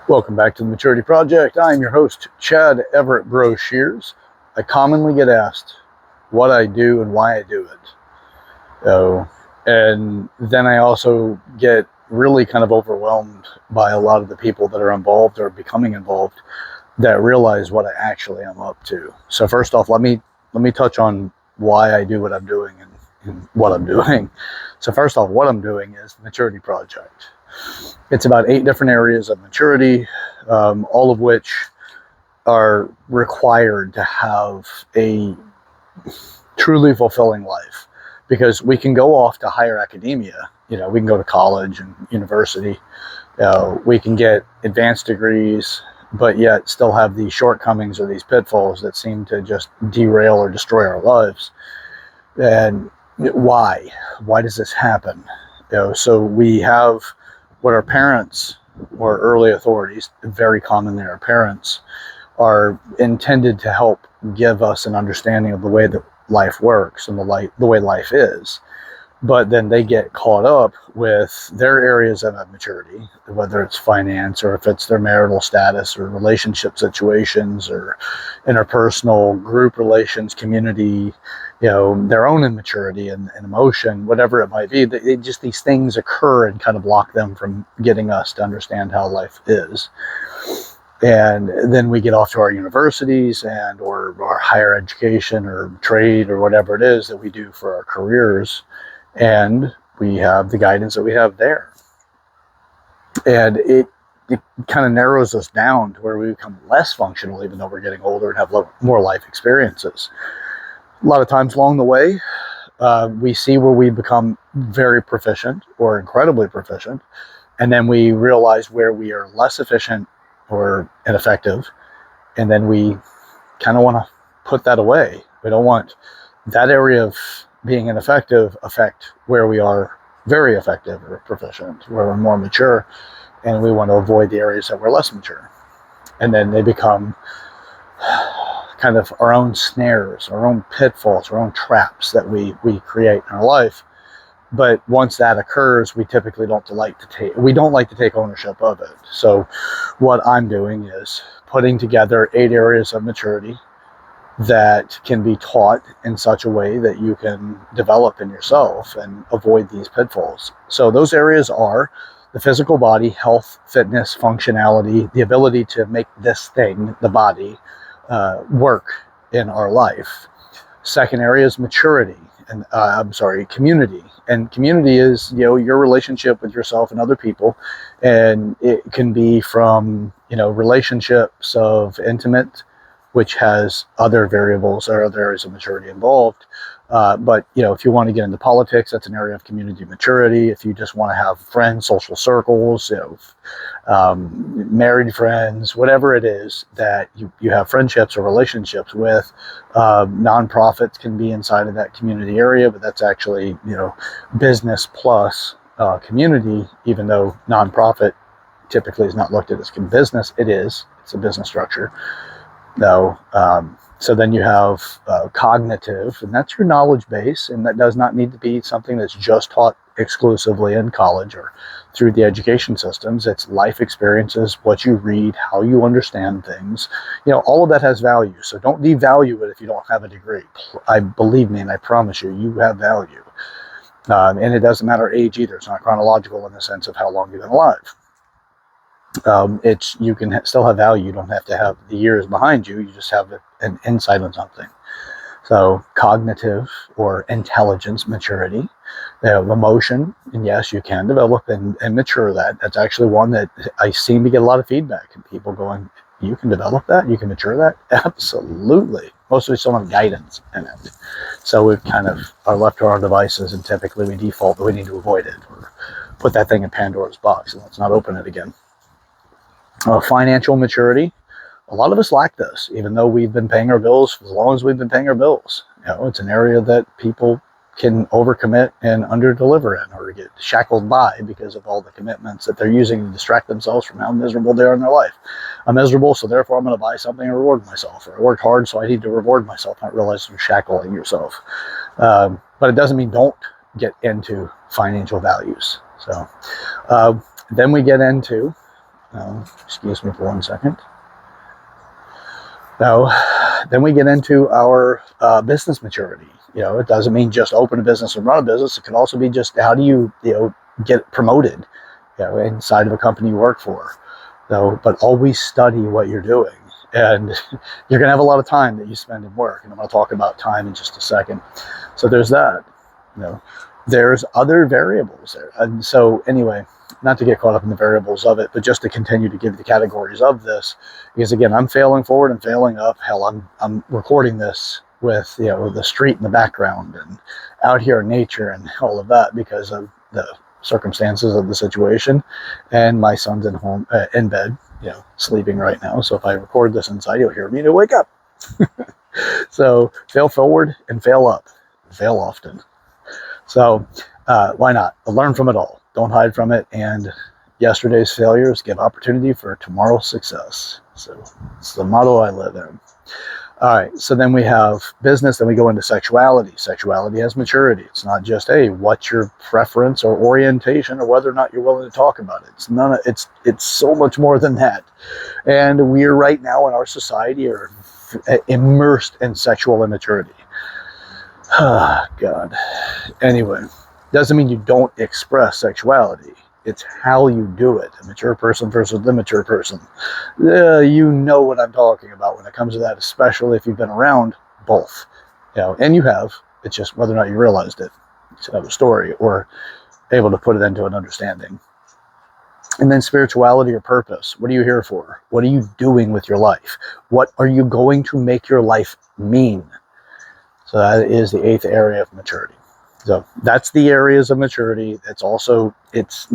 Welcome back to the Maturity Project. I am your host, Chad Everett Bro Shears. I commonly get asked what I do and why I do it. And then I also get really kind of overwhelmed by a lot of the people that are involved or becoming involved that realize what I actually am up to. So first off, let me touch on why I do what I'm doing and what I'm doing. So first off, what I'm doing is the Maturity Project. It's about 8 different areas of maturity, all of which are required to have a truly fulfilling life. Because we can go off to higher academia, we can go to college and university, we can get advanced degrees, but yet still have these shortcomings or these pitfalls that seem to just derail or destroy our lives. And why? Why does this happen? So we have what our parents or early authorities, very commonly our parents, are intended to help give us an understanding of the way that life works and the way life is. But then they get caught up with their areas of maturity, whether it's finance or if it's their marital status or relationship situations or interpersonal group relations, community, their own immaturity and emotion, whatever it might be. These things occur and kind of block them from getting us to understand how life is. And then we get off to our universities and or our higher education or trade or whatever it is that we do for our careers. And we have the guidance that we have there. And it kind of narrows us down to where we become less functional, even though we're getting older and have more life experiences. A lot of times along the way, we see where we become very proficient or incredibly proficient. And then we realize where we are less efficient or ineffective. And then we kind of want to put that away. We don't want that area of being ineffective affect where we are very effective or proficient, where we're more mature, and we want to avoid the areas that we're less mature. And then they become kind of our own snares, our own pitfalls, our own traps that we create in our life. But once that occurs, we typically don't like to take ownership of it. So what I'm doing is putting together 8 areas of maturity that can be taught in such a way that you can develop in yourself and avoid these pitfalls. So those areas are the physical body, health, fitness, functionality, the ability to make this thing, the body, work in our life. Second area is maturity, and community. And community is, your relationship with yourself and other people. And it can be from, relationships of intimate, which has other variables or other areas of maturity involved. But, if you want to get into politics, that's an area of community maturity. If you just want to have friends, social circles, married friends, whatever it is that you have friendships or relationships with, nonprofits can be inside of that community area, but that's actually, business plus community, even though nonprofit typically is not looked at as business. It's a business structure. So then you have cognitive, and that's your knowledge base, and that does not need to be something that's just taught exclusively in college or through the education systems. It's life experiences, what you read, how you understand things. All of that has value. So don't devalue it if you don't have a degree. Believe me, and I promise you have value. And it doesn't matter age either. It's not chronological in the sense of how long you've been alive. You can still have value. You don't have to have the years behind you. You just have an insight on something. So cognitive or intelligence, maturity, emotion, and yes, you can develop and mature that. That's actually one that I seem to get a lot of feedback and people going, you can develop that, you can mature that? Absolutely. Most of us don't have guidance in it. So we kind of are left to our devices, and typically we default that we need to avoid it or put that thing in Pandora's box and let's not open it again. Financial maturity. A lot of us lack this, even though we've been paying our bills for as long as we've been paying our bills. It's an area that people can overcommit and underdeliver in, or get shackled by because of all the commitments that they're using to distract themselves from how miserable they are in their life. I'm miserable, so therefore I'm going to buy something and reward myself. Or I worked hard, so I need to reward myself, not realize you're shackling yourself. But it doesn't mean don't get into financial values. So then we get into Excuse me for 1 second. Now, then we get into our business maturity. It doesn't mean just open a business and run a business. It can also be just how do you, get promoted, inside of a company you work for. But always study what you're doing. And you're going to have a lot of time that you spend in work. And I'm going to talk about time in just a second. So there's that. There's other variables there. And so anyway, not to get caught up in the variables of it, but just to continue to give the categories of this, because again, I'm failing forward and failing up. Hell, I'm recording this with, the street in the background and out here in nature and all of that because of the circumstances of the situation. And my son's in bed, sleeping right now. So if I record this inside, you'll hear me to wake up. So fail forward and fail up, fail often. So why not? Learn from it all. Don't hide from it. And yesterday's failures give opportunity for tomorrow's success. So it's the motto I live in. All right. So then we have business. Then we go into sexuality. Sexuality has maturity. It's not just, hey, what's your preference or orientation or whether or not you're willing to talk about it. It's so much more than that. And we're right now in our society are immersed in sexual immaturity. Oh, God. Anyway, doesn't mean you don't express sexuality. It's how you do it. A mature person versus the mature person. You know what I'm talking about when it comes to that, especially if you've been around both. And you have. It's just whether or not you realized it. It's another story, or able to put it into an understanding. And then spirituality or purpose. What are you here for? What are you doing with your life? What are you going to make your life mean? So that is the 8th area of maturity. So that's the areas of maturity. It's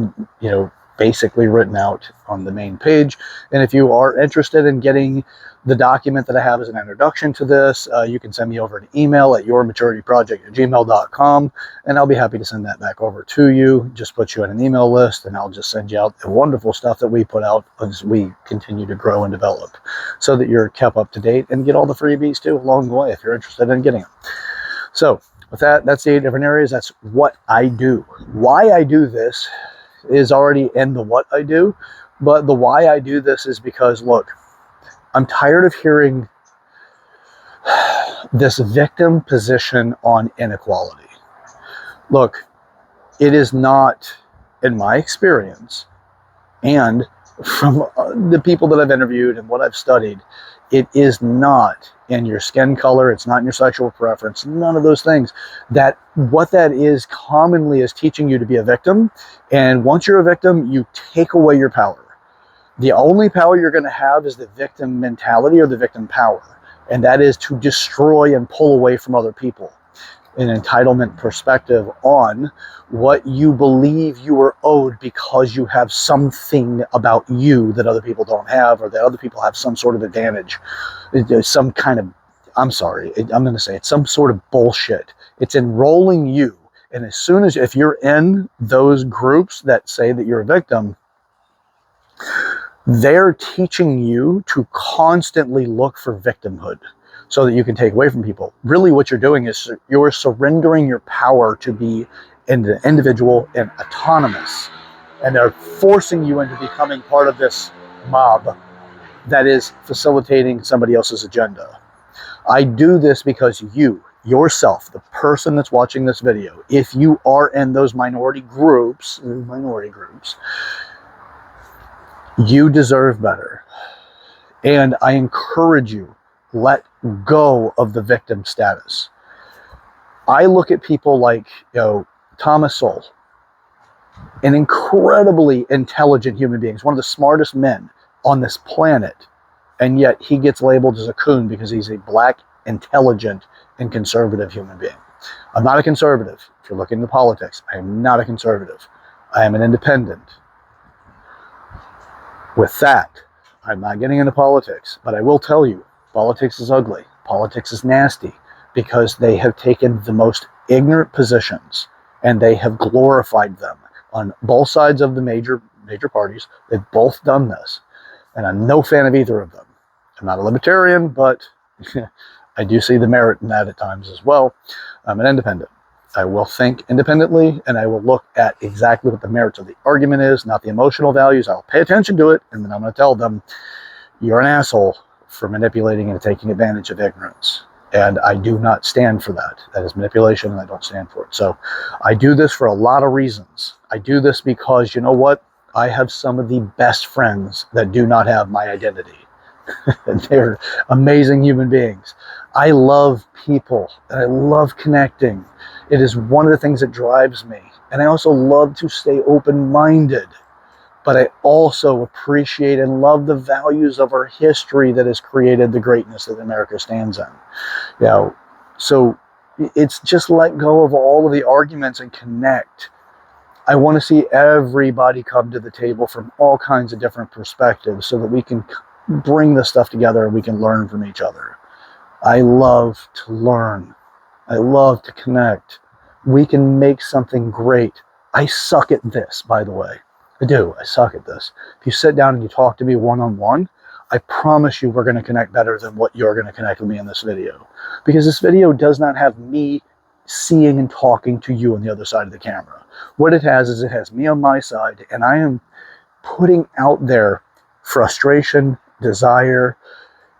basically written out on the main page. And if you are interested in getting the document that I have as an introduction to this, you can send me over an email at yourmaturityproject@gmail.com, and I'll be happy to send that back over to you. Just put you on an email list, and I'll just send you out the wonderful stuff that we put out as we continue to grow and develop, so that you're kept up to date and get all the freebies too along the way if you're interested in getting them. So with that, that's the 8 different areas. That's what I do. Why I do this is already in the what I do, but the why I do this is because, look, I'm tired of hearing this victim position on inequality. Look, it is not, in my experience, and from the people that I've interviewed and what I've studied, it is not in your skin color, it's not in your sexual preference, none of those things. That what that is commonly is teaching you to be a victim, and once you're a victim, you take away your power. The only power you're going to have is the victim mentality or the victim power, and that is to destroy and pull away from other people. An entitlement perspective on what you believe you are owed because you have something about you that other people don't have, or that other people have some sort of advantage. Some kind of, I'm sorry, I'm going to say it's some sort of bullshit. It's enrolling you. And as soon as, if you're in those groups that say that you're a victim, they're teaching you to constantly look for victimhood so that you can take away from people. Really what you're doing is you're surrendering your power to be an individual and autonomous. And they're forcing you into becoming part of this mob that is facilitating somebody else's agenda. I do this because you, yourself, the person that's watching this video, if you are in those minority groups, you deserve better. And I encourage you, let go of the victim status. I look at people like, Thomas Sowell, an incredibly intelligent human being, one of the smartest men on this planet, and yet he gets labeled as a coon because he's a black, intelligent, and conservative human being. I'm not a conservative. If you're looking into politics, I am not a conservative. I am an independent. With that, I'm not getting into politics, but I will tell you, politics is ugly. Politics is nasty because they have taken the most ignorant positions and they have glorified them on both sides of the major parties. They've both done this, and I'm no fan of either of them. I'm not a libertarian, but I do see the merit in that at times as well. I'm an independent. I will think independently, and I will look at exactly what the merits of the argument is, not the emotional values. I'll pay attention to it, and then I'm going to tell them, you're an asshole for manipulating and taking advantage of ignorance. And I do not stand for that. That is manipulation, and I don't stand for it. So I do this for a lot of reasons. I do this because, you know what? I have some of the best friends that do not have my identity. They're amazing human beings. I love people, and I love connecting. It is one of the things that drives me. And I also love to stay open-minded. But I also appreciate and love the values of our history that has created the greatness that America stands in. You know, so it's just let go of all of the arguments and connect. I want to see everybody come to the table from all kinds of different perspectives so that we can bring this stuff together and we can learn from each other. I love to learn. I love to connect. We can make something great. I suck at this, by the way. I do. I suck at this. If you sit down and you talk to me one-on-one, I promise you we're going to connect better than what you're going to connect with me in this video. Because this video does not have me seeing and talking to you on the other side of the camera. What it has is it has me on my side, and I am putting out there frustration, desire,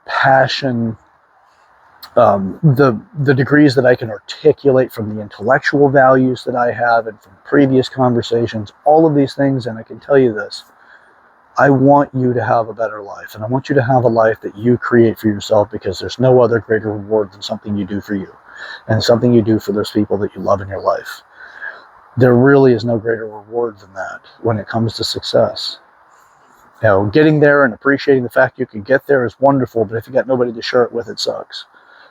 passion, the degrees that I can articulate from the intellectual values that I have and from previous conversations, all of these things. And I can tell you this, I want you to have a better life, and I want you to have a life that you create for yourself, because there's no other greater reward than something you do for you and something you do for those people that you love in your life. There really is no greater reward than that when it comes to success. You know, getting there and appreciating the fact you can get there is wonderful, but if you got nobody to share it with, it sucks.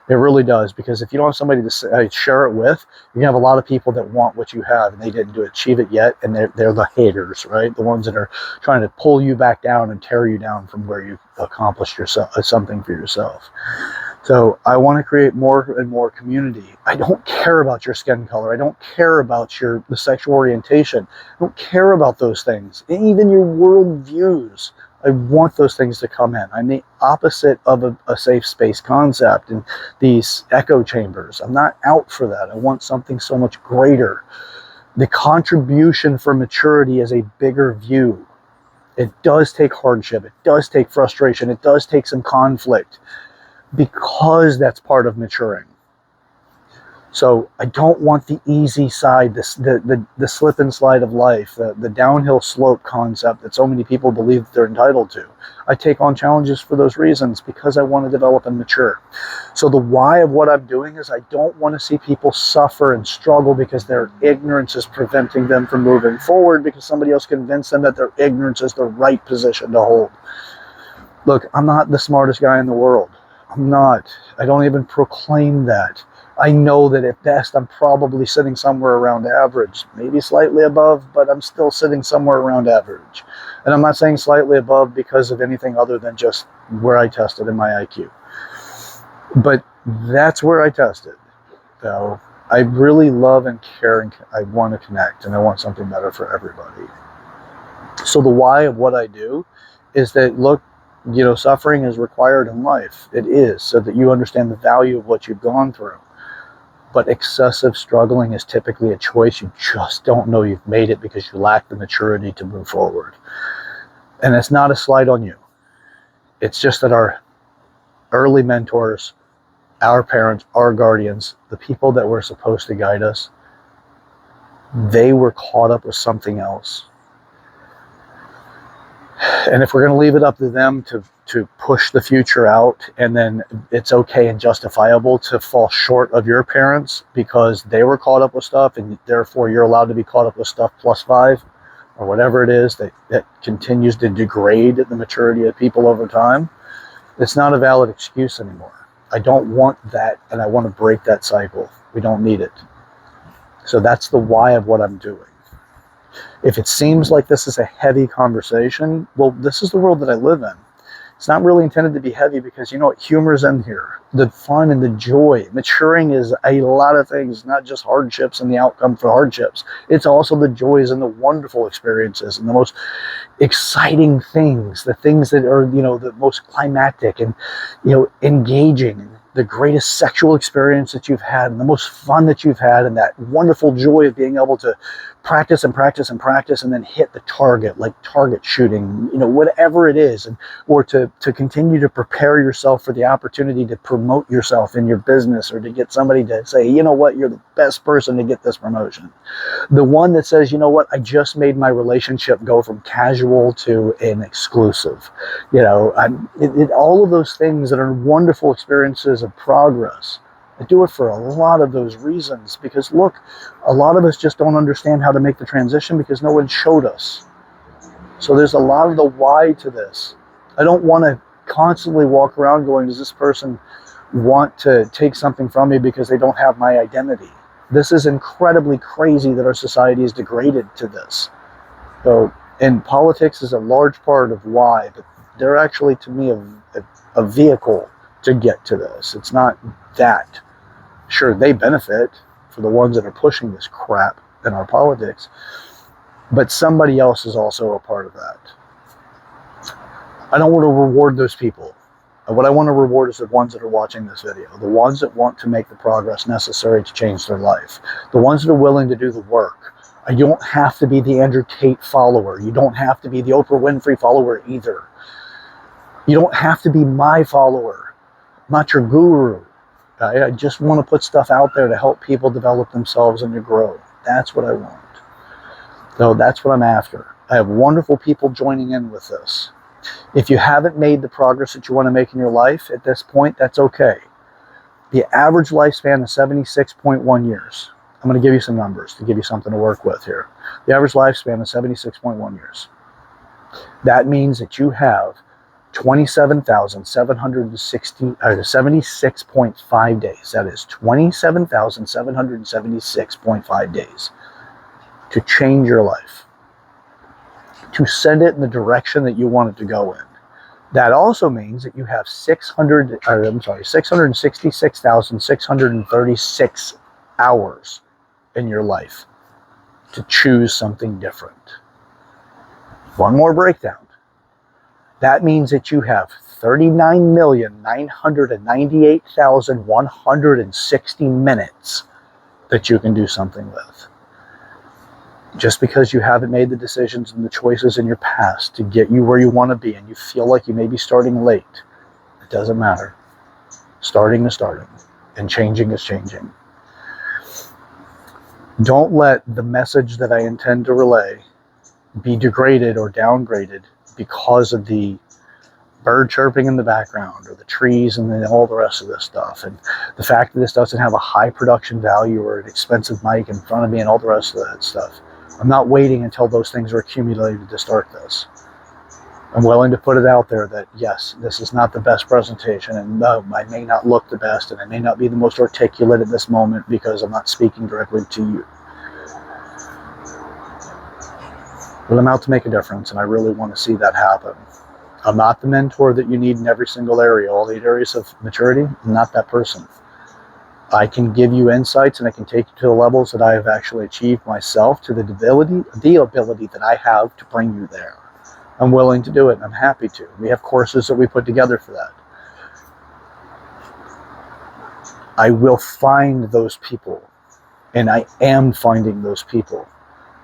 It really does, because if you don't have somebody to share it with, you have a lot of people that want what you have and they didn't achieve it yet, and they're the haters, right? The ones that are trying to pull you back down and tear you down from where you've accomplished something for yourself. So I want to create more and more community. I don't care about your skin color. I don't care about the sexual orientation. I don't care about those things. And even your world views. I want those things to come in. I'm the opposite of a safe space concept and these echo chambers. I'm not out for that. I want something so much greater. The contribution for maturity is a bigger view. It does take hardship. It does take frustration. It does take some conflict, because that's part of maturing. So I don't want the easy side, the slip and slide of life, the downhill slope concept that so many people believe that they're entitled to. I take on challenges for those reasons, because I want to develop and mature. So the why of what I'm doing is I don't want to see people suffer and struggle because their ignorance is preventing them from moving forward, because somebody else convinced them that their ignorance is the right position to hold. Look, I'm not the smartest guy in the world. I'm not. I don't even proclaim that. I know that at best I'm probably sitting somewhere around average, maybe slightly above, but I'm still sitting somewhere around average. And I'm not saying slightly above because of anything other than just where I tested in my IQ. But that's where I tested. So I really love and care, and I want to connect, and I want something better for everybody. So the why of what I do is that, look, you know, suffering is required in life. It is, so that you understand the value of what you've gone through. But excessive struggling is typically a choice you just don't know you've made it, because you lack the maturity to move forward. And it's not a slight on you. It's just that our early mentors, our parents, our guardians, the people that were supposed to guide us, they were caught up with something else. And if we're going to leave it up to them to push the future out, and then it's okay and justifiable to fall short of your parents because they were caught up with stuff, and therefore you're allowed to be caught up with stuff +5 or whatever it is that continues to degrade the maturity of people over time, it's not a valid excuse anymore. I don't want that, and I want to break that cycle. We don't need it. So that's the why of what I'm doing. If it seems like this is a heavy conversation, well, this is the world that I live in. It's not really intended to be heavy, because you know what? Humor's in here. The fun and the joy. Maturing is a lot of things, not just hardships and the outcome for hardships. It's also the joys and the wonderful experiences and the most exciting things, the things that are, you know, the most climactic and, you know, engaging. the greatest sexual experience that you've had, and the most fun that you've had, and that wonderful joy of being able to practice and practice and practice and then hit the target, like target shooting, whatever it is, or to continue to prepare yourself for the opportunity to promote yourself in your business, or to get somebody to say, you know what, you're the best person to get this promotion. The one that says, you know what, I just made my relationship go from casual to an exclusive. All of those things that are wonderful experiences of progress. I do it for a lot of those reasons, because look, a lot of us just don't understand how to make the transition because no one showed us. So there's a lot of the why to this. I don't want to constantly walk around going, does this person want to take something from me because they don't have my identity? This is incredibly crazy that our society is degraded to this. So, and politics is a large part of why, but they're actually, to me, a vehicle to get to this. It's not that. Sure, they benefit for the ones that are pushing this crap in our politics, but somebody else is also a part of that. I don't want to reward those people. What I want to reward is the ones that are watching this video, the ones that want to make the progress necessary to change their life, the ones that are willing to do the work. You don't have to be the Andrew Tate follower. You don't have to be the Oprah Winfrey follower either. You don't have to be my follower. I'm not your guru. I just want to put stuff out there to help people develop themselves and to grow. That's what I want. So that's what I'm after. I have wonderful people joining in with this. If you haven't made the progress that you want to make in your life at this point, that's okay. The average lifespan is 76.1 years. I'm going to give you some numbers to give you something to work with here. The average lifespan is 76.1 years. That means that you have 76.5 days. That is 27,776.5 days to change your life, to send it in the direction that you want it to go in. That also means that you have 666,636 hours in your life to choose something different. One more breakdown. That means that you have 39,998,160 minutes that you can do something with. Just because you haven't made the decisions and the choices in your past to get you where you want to be, and you feel like you may be starting late, it doesn't matter. Starting is starting, and changing is changing. Don't let the message that I intend to relay be degraded or downgraded because of the bird chirping in the background, or the trees, and then all the rest of this stuff, and the fact that this doesn't have a high production value or an expensive mic in front of me and all the rest of that stuff. I'm not waiting until those things are accumulated to start this. I'm willing to put it out there that yes, this is not the best presentation, and no, I may not look the best, and I may not be the most articulate at this moment because I'm not speaking directly to you. But I'm out to make a difference, and I really want to see that happen. I'm not the mentor that you need in every single area, all the areas of maturity. I'm not that person. I can give you insights, and I can take you to the levels that I have actually achieved myself, to the ability that I have to bring you there. I'm willing to do it, and I'm happy to. We have courses that we put together for that. I will find those people, and I am finding those people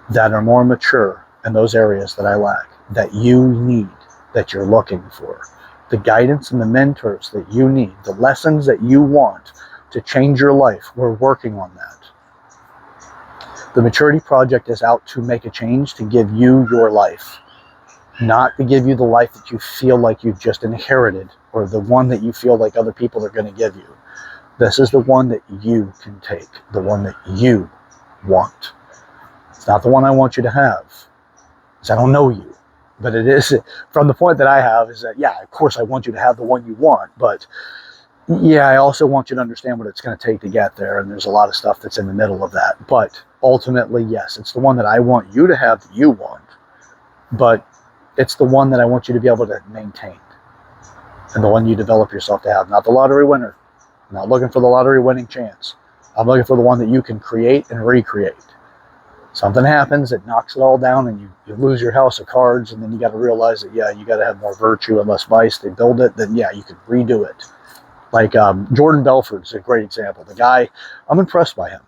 that are more mature in those areas that I lack, that you need, that you're looking for. The guidance and the mentors that you need, the lessons that you want to change your life, we're working on that. The Maturity Project is out to make a change, to give you your life, not to give you the life that you feel like you've just inherited, or the one that you feel like other people are going to give you. This is the one that you can take, the one that you want. It's not the one I want you to have, because I don't know you. But it is, from the point that I have, is that, yeah, of course I want you to have the one you want, but yeah, I also want you to understand what it's going to take to get there, and there's a lot of stuff that's in the middle of that. But ultimately, yes, it's the one that I want you to have that you want, but it's the one that I want you to be able to maintain, and the one you develop yourself to have, not the lottery winner. I'm not looking for the lottery winning chance. I'm looking for the one that you can create and recreate. Something happens that knocks it all down, and you lose your house of cards, and then you got to realize that, yeah, you got to have more virtue and less vice to build it. Then, yeah, you can redo it. Like Jordan Belford's a great example. The guy, I'm impressed by him.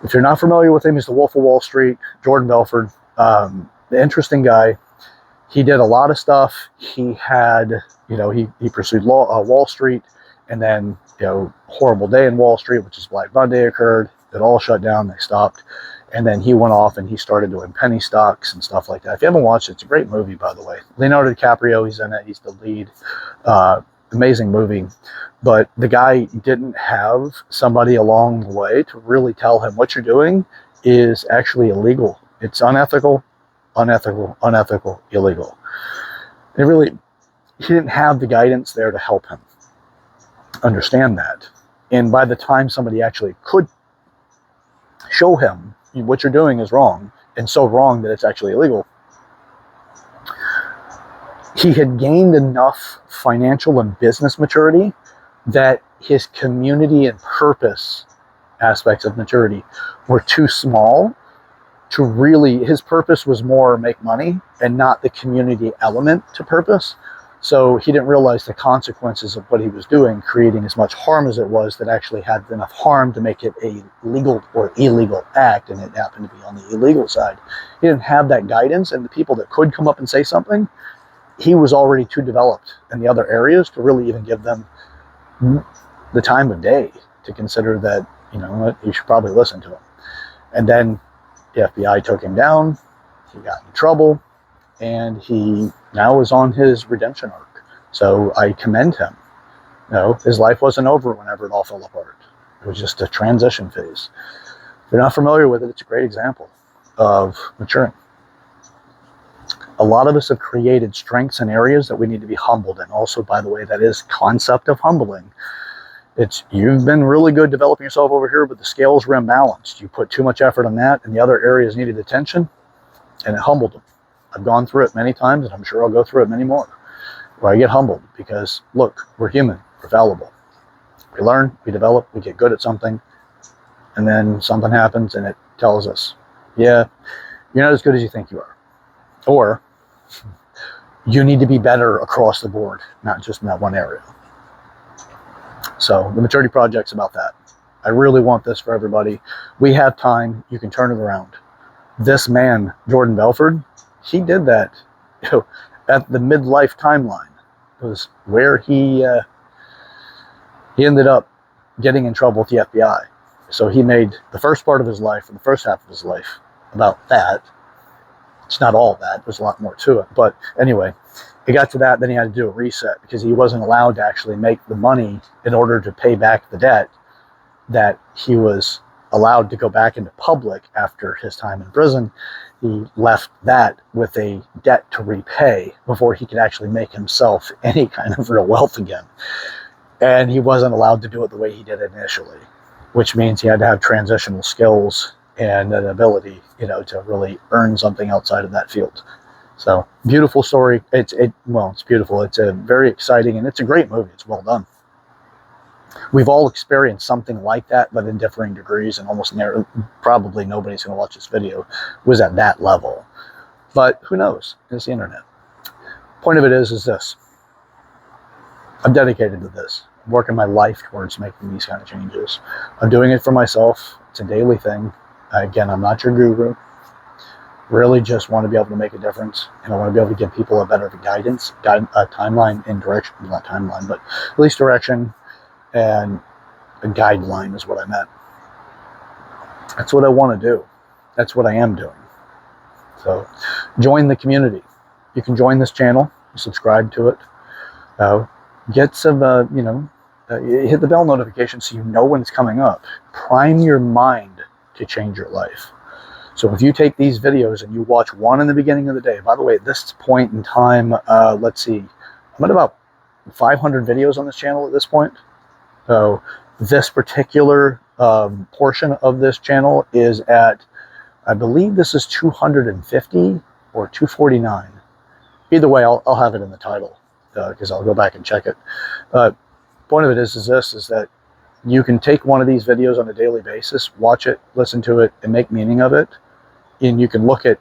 If you're not familiar with him, he's the Wolf of Wall Street. Jordan Belford, the interesting guy. He did a lot of stuff. He had, he pursued Wall Street, and then, horrible day in Wall Street, which is Black Monday, occurred. It all shut down. They stopped. And then he went off and he started doing penny stocks and stuff like that. If you haven't watched it, it's a great movie, by the way. Leonardo DiCaprio, he's in it. He's the lead. Amazing movie. But the guy didn't have somebody along the way to really tell him what you're doing is actually illegal. It's unethical, illegal. He didn't have the guidance there to help him understand that. And by the time somebody actually could show him what you're doing is wrong, and so wrong that it's actually illegal, he had gained enough financial and business maturity that his community and purpose aspects of maturity were too small to really, his purpose was more make money and not the community element to purpose. So he didn't realize the consequences of what he was doing, creating as much harm as it was, that actually had enough harm to make it a legal or illegal act, and it happened to be on the illegal side. He didn't have that guidance, and the people that could come up and say something, he was already too developed in the other areas to really even give them the time of day to consider that, you should probably listen to him. And then the FBI took him down, he got in trouble, and he now is on his redemption arc. So I commend him. His life wasn't over whenever it all fell apart. It was just a transition phase. If you're not familiar with it, it's a great example of maturing. A lot of us have created strengths in areas that we need to be humbled in. Also, by the way, that is concept of humbling. You've been really good developing yourself over here, but the scales were imbalanced. You put too much effort on that, and the other areas needed attention, and it humbled them. I've gone through it many times, and I'm sure I'll go through it many more, where I get humbled because, look, we're human, we're fallible. We learn, we develop, we get good at something, and then something happens, and it tells us, yeah, you're not as good as you think you are. Or you need to be better across the board, not just in that one area. So the Maturity Project's about that. I really want this for everybody. We have time. You can turn it around. This man, Jordan Belford, he did that at the midlife timeline. It was where he ended up getting in trouble with the FBI. So he made the first part of his life, and the first half of his life, about that. It's not all that. There's a lot more to it. But anyway, he got to that. Then he had to do a reset because he wasn't allowed to actually make the money in order to pay back the debt that he was allowed to go back into public after his time in prison. He left that with a debt to repay before he could actually make himself any kind of real wealth again. And he wasn't allowed to do it the way he did initially, which means he had to have transitional skills and an ability, to really earn something outside of that field. So beautiful story. It's beautiful. It's a very exciting, and it's a great movie. It's well done. We've all experienced something like that, but in differing degrees, and probably nobody's going to watch this video was at that level. But who knows? It's the internet. Point of it is this. I'm dedicated to this. I'm working my life towards making these kind of changes. I'm doing it for myself. It's a daily thing. Again, I'm not your guru. Really just want to be able to make a difference, and I want to be able to give people a better guidance, timeline and direction. Not timeline, but at least direction, and a guideline is what I meant. That's what I want to do. That's what I am doing. So join the community. You can join this channel, subscribe to it, get some, hit the bell notification so you know when it's coming up. Prime your mind to change your life. So if you take these videos and you watch one in the beginning of the day, by the way, at this point in time, let's see, I'm at about 500 videos on this channel at this point. So this particular portion of this channel is at, I believe this is 250 or 249. Either way, I'll have it in the title because I'll go back and check it. Point of it is that you can take one of these videos on a daily basis, watch it, listen to it, and make meaning of it. And you can look at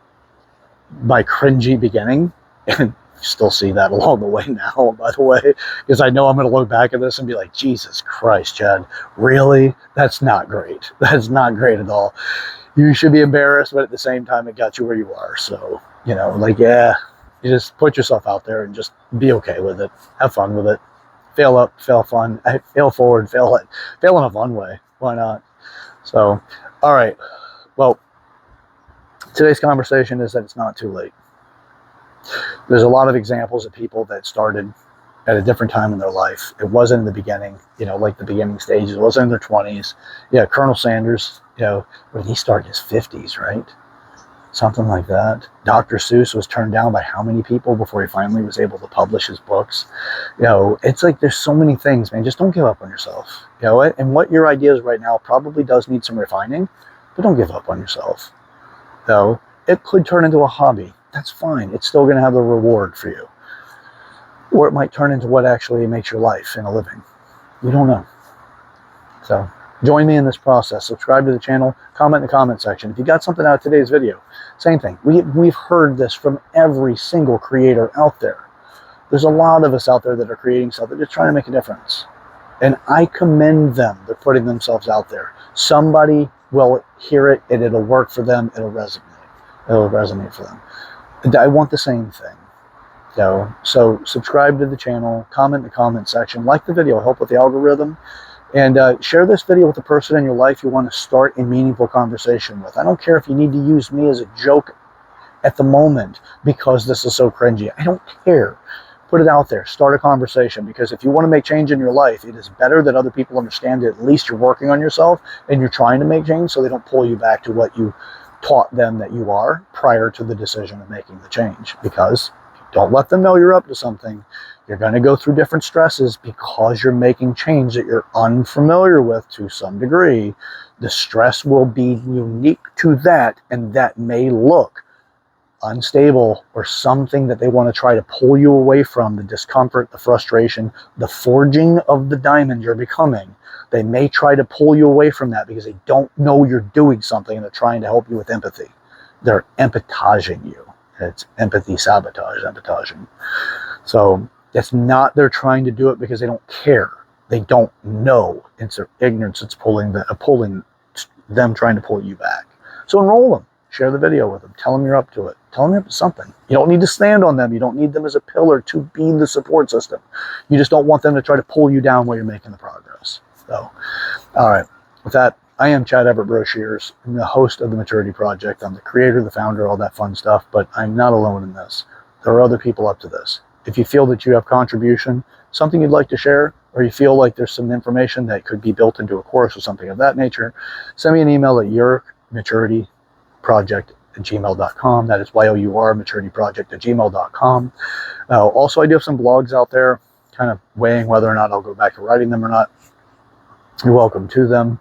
my cringy beginning and still see that along the way now, by the way, because I know I'm going to look back at this and be like, Jesus Christ, Chad, really? That's not great. That's not great at all. You should be embarrassed, but at the same time, it got you where you are. So, you know, like, yeah, you just put yourself out there and just be okay with it. Have fun with it. Fail up, fail fun, fail forward, fail in a fun way. Why not? So, all right. Well, today's conversation is that it's not too late. There's a lot of examples of people that started at a different time in their life. It wasn't in the beginning, you know, like the beginning stages. It wasn't in their 20s. Yeah, Colonel Sanders, you know, when he started in his 50s, right? Something like that. Dr. Seuss was turned down by how many people before he finally was able to publish his books? You know, it's like there's so many things, man. Just don't give up on yourself. You know, and what your idea is right now probably does need some refining, but don't give up on yourself. You know, it could turn into a hobby. That's fine. It's still going to have the reward for you. Or it might turn into what actually makes your life and a living. You don't know. So join me in this process. Subscribe to the channel. Comment in the comment section. If you got something out of today's video, same thing. We've heard this from every single creator out there. There's a lot of us out there that are creating stuff that are trying to make a difference. And I commend them. They're putting themselves out there. Somebody will hear it and it'll work for them. It'll resonate. It'll resonate for them. And I want the same thing. So subscribe to the channel, comment in the comment section, like the video, help with the algorithm, and share this video with the person in your life you want to start a meaningful conversation with. I don't care if you need to use me as a joke at the moment because this is so cringy. I don't care. Put it out there. Start a conversation, because if you want to make change in your life, it is better that other people understand that at least you're working on yourself and you're trying to make change, so they don't pull you back to what you taught them that you are prior to the decision of making the change. Because don't let them know you're up to something. You're going to go through different stresses because you're making change that you're unfamiliar with to some degree. The stress will be unique to that, and that may look unstable or something that they want to try to pull you away from. The discomfort, the frustration, the forging of the diamond you're becoming. They may try to pull you away from that because they don't know you're doing something and they're trying to help you with empathy. They're empathizing you. It's empathy sabotage, empathizing. So it's not they're trying to do it because they don't care. They don't know. It's their ignorance that's pulling them, trying to pull you back. So enroll them. Share the video with them. Tell them you're up to it. Tell them you're up to something. You don't need to stand on them. You don't need them as a pillar to be the support system. You just don't want them to try to pull you down while you're making the progress. So, all right. With that, I am Chad Everett Broshears. I'm the host of the Maturity Project. I'm the creator, the founder, all that fun stuff, but I'm not alone in this. There are other people up to this. If you feel that you have contribution, something you'd like to share, or you feel like there's some information that could be built into a course or something of that nature, send me an email at yourmaturityproject@gmail.com. That is yourmaturityproject@gmail.com. Also, I do have some blogs out there, kind of weighing whether or not I'll go back to writing them or not. You're welcome to them.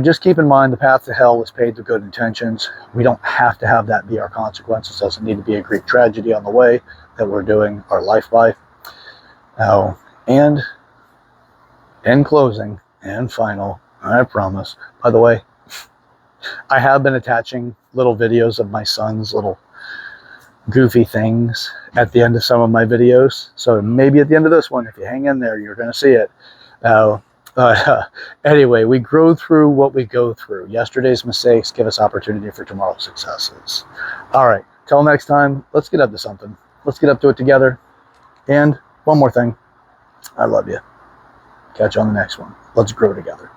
Just keep in mind, the path to hell is paved with good intentions. We don't have to have that be our consequences. It doesn't need to be a Greek tragedy on the way that we're doing our life by. And in closing and final, I promise, by the way, I have been attaching little videos of my son's little goofy things at the end of some of my videos. So maybe at the end of this one, if you hang in there, you're going to see it. Anyway, we grow through what we go through. Yesterday's mistakes give us opportunity for tomorrow's successes. All right, till next time, let's get up to something. Let's get up to it together. And one more thing, I love you. Catch you on the next one. Let's grow together.